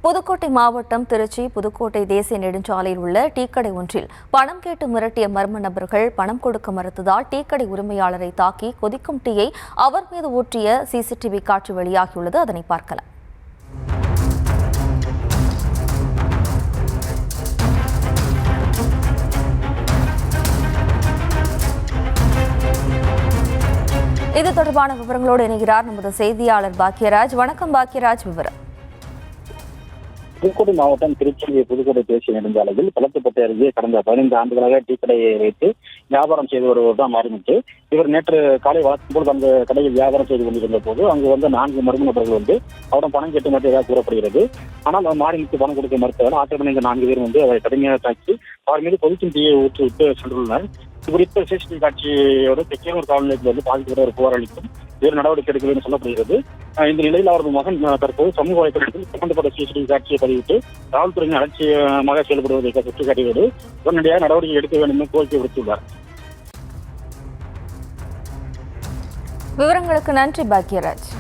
புதுக்கோட்டை மாவட்டம் திருச்சி புதுக்கோட்டை தேசிய நெடுஞ்சாலையில் உள்ள டீக்கடை ஒன்றில் பணம் கேட்டு மிரட்டிய மர்ம நபர்கள் பணம் கொடுக்க மறுத்ததால் டீக்கடை உரிமையாளரை தாக்கி கொதிக்கும் டீயை அவர் மீது ஊற்றிய சிசிடிவி காட்சி வெளியாகியுள்ளது. அதனை பார்க்கலாம். இது தொடர்பான விவரங்களோடு இணைகிறார் நமது செய்தியாளர் பாக்கியராஜ். வணக்கம் பாக்கியராஜ், விவரம். புதுக்கோட்டை மாவட்டம் திருச்சி புதுக்கோட்டை தேசிய நெடுஞ்சாலையில் பள்ளத்துப்பட்டை அருகே கடந்த 15 ஆண்டுகளாக டீ கடையை வைத்து வியாபாரம் செய்து வருவது தான் மாறிவிட்டு இவர் நேற்று காலை வழக்கம் போது அந்த கடையில் வியாபாரம் செய்து கொண்டிருந்த போது அங்கு வந்து 4 மர்ம நபர்கள் வந்து அவரிடம் பணம் கேட்டு மறுத்ததாக கூறப்படுகிறது. ஆனால் மாறிவிட்டு பணம் கொடுக்க மறுத்தவர் ஆக்கிரமித்த 4 பேர் வந்து அவரை கடுமையாக தாக்கி அவர் மீது கொதிக்கும் தீயை ஊற்றி விட்டு சென்றுள்ளனர். இது குறித்த சிசிடிவி காட்சியோடு தெக்கியூர் காவல் நிலையத்தில் வந்து பாதிக்கப்பட்ட புகார் அளித்தும் வேறு நடவடிக்கை எடுக்கவில்லை என்று சொல்லப்படுகிறது. இந்த நிலையில் அவரது மகன் தற்போது சமூக வலைதளத்தில் சம்பந்தப்பட்ட சிசிடிவி காட்சியை பதிவிட்டு காவல்துறையின் அலட்சியமாக செயல்படுவதை சுட்டிக்காட்டியதோடு உடனடியாக நடவடிக்கை எடுக்க வேண்டும் என்று கோரிக்கை விடுத்துள்ளார். விவரங்களுக்கு நன்றி பாக்கியராஜ்.